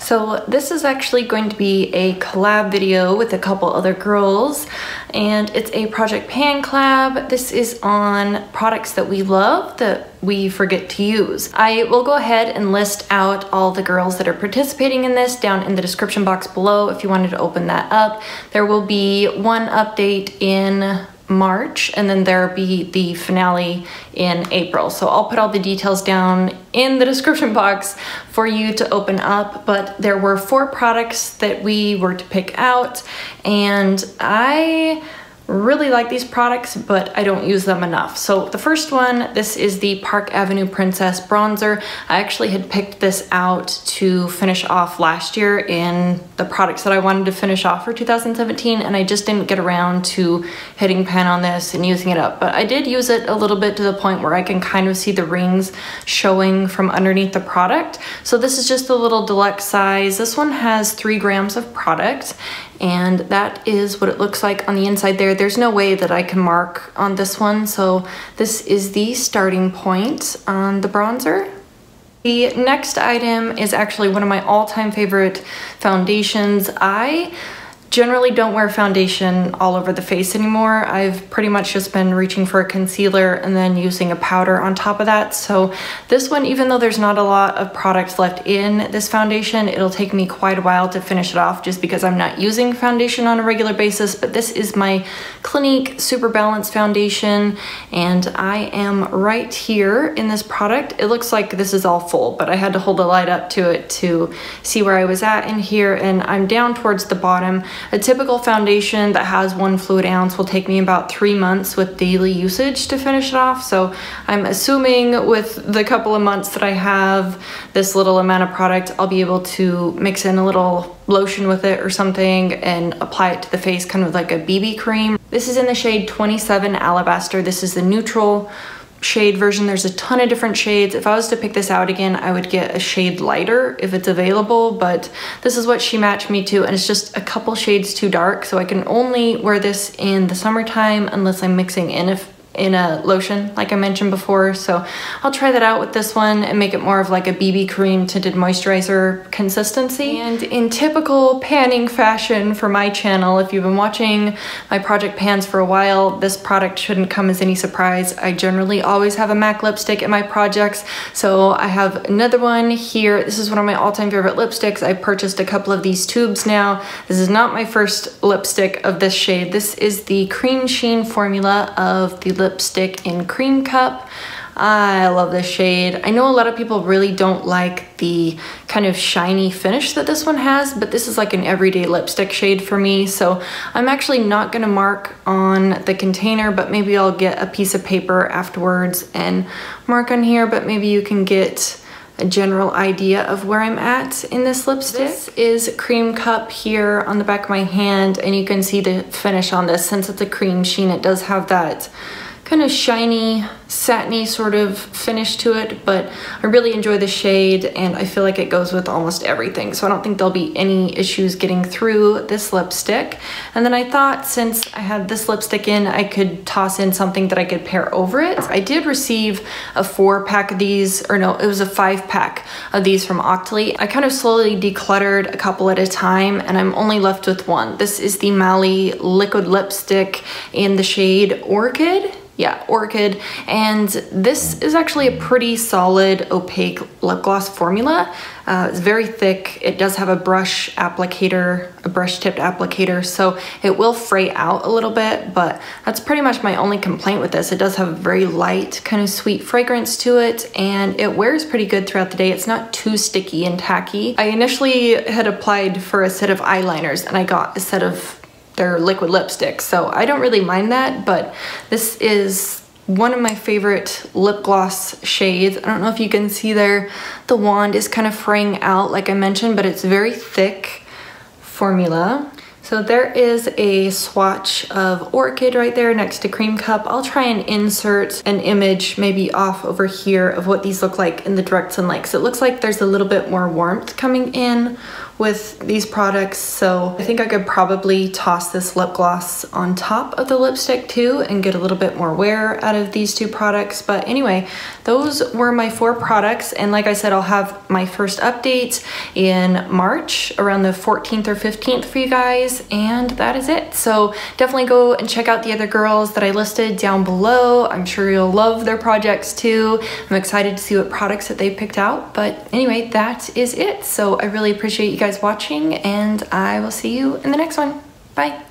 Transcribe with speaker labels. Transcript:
Speaker 1: So this is actually going to be a collab video with a couple other girls, and it's a Project Pan collab. This is on products that we love that we forget to use. I will go ahead and list out all the girls that are participating in this down in the description box below if you wanted to open that up. There will be one update in March, and then there'll be the finale in April. So I'll put all the details down in the description box for you to open up, but there were 4 products that we were to pick out, and I really like these products, but I don't use them enough. So the first one, this is the Park Avenue Princess Bronzer. I actually had picked this out to finish off last year in the products that I wanted to finish off for 2017, and I just didn't get around to hitting pan on this and using it up. But I did use it a little bit to the point where I can kind of see the rings showing from underneath the product. So this is just a little deluxe size. This one has 3 grams of product, and that is what it looks like on the inside there. There's no way that I can mark on this one, so this is the starting point on the bronzer. The next item is actually one of my all-time favorite foundations. I generally don't wear foundation all over the face anymore. I've pretty much just been reaching for a concealer and then using a powder on top of that. So this one, even though there's not a lot of products left in this foundation, it'll take me quite a while to finish it off just because I'm not using foundation on a regular basis. But this is my Clinique Super Balanced Foundation, and I am right here in this product. It looks like this is all full, but I had to hold a light up to it to see where I was at in here, and I'm down towards the bottom. A typical foundation that has 1 fluid ounce will take me about 3 months with daily usage to finish it off. So I'm assuming with the couple of months that I have this little amount of product, I'll be able to mix in a little lotion with it or something and apply it to the face, kind of like a BB cream. This is in the shade 27 Alabaster. This is the neutral shade version. There's a ton of different shades. If I was to pick this out again, I would get a shade lighter if it's available, but this is what she matched me to, and it's just a couple shades too dark, so I can only wear this in the summertime unless I'm mixing in a lotion like I mentioned before. So I'll try that out with this one and make it more of like a BB cream tinted moisturizer consistency. And in typical panning fashion for my channel, if you've been watching my Project Pans for a while, this product shouldn't come as any surprise. I generally always have a MAC lipstick in my projects, so I have another one here. This is one of my all-time favorite lipsticks. I purchased a couple of these tubes now. This is not my first lipstick of this shade. This is the Cream Sheen formula of the lipstick in Cream Cup. I love this shade. I know a lot of people really don't like the kind of shiny finish that this one has, but this is like an everyday lipstick shade for me. So I'm actually not gonna mark on the container, but maybe I'll get a piece of paper afterwards and mark on here, but maybe you can get a general idea of where I'm at in this lipstick. This is Cream Cup here on the back of my hand, and you can see the finish on this. Since it's a cream sheen, it does have that kind of shiny, satiny sort of finish to it, but I really enjoy the shade, and I feel like it goes with almost everything, so I don't think there'll be any issues getting through this lipstick. And then I thought, since I had this lipstick in, I could toss in something that I could pair over it. I did receive a 4-pack of these, or no, it was a 5-pack of these from Octoly. I kind of slowly decluttered a couple at a time, and I'm only left with one. This is the Mally liquid lipstick in the shade Orchid. Yeah, Orchid, and this is actually a pretty solid opaque lip gloss formula. It's very thick. It does have a brush applicator, a brush tipped applicator, so it will fray out a little bit, but that's pretty much my only complaint with this. It does have a very light, kind of sweet fragrance to it, and it wears pretty good throughout the day. It's not too sticky and tacky. I initially had applied for a set of eyeliners, and I got a set of their liquid lipstick, so I don't really mind that, but this is one of my favorite lip gloss shades. I don't know if you can see there, the wand is kind of fraying out like I mentioned, but it's very thick formula. So there is a swatch of Orchid right there next to Cream Cup. I'll try and insert an image maybe off over here of what these look like in the direct sunlight, because it looks like there's a little bit more warmth coming in with these products, so I think I could probably toss this lip gloss on top of the lipstick too and get a little bit more wear out of these two products. But anyway, those were my 4 products, and like I said, I'll have my first update in March around the 14th or 15th for you guys, and that is it. So definitely go and check out the other girls that I listed down below. I'm sure you'll love their projects too. I'm excited to see what products that they picked out, but anyway, that is it. So I really appreciate you guys watching, and I will see you in the next one. Bye.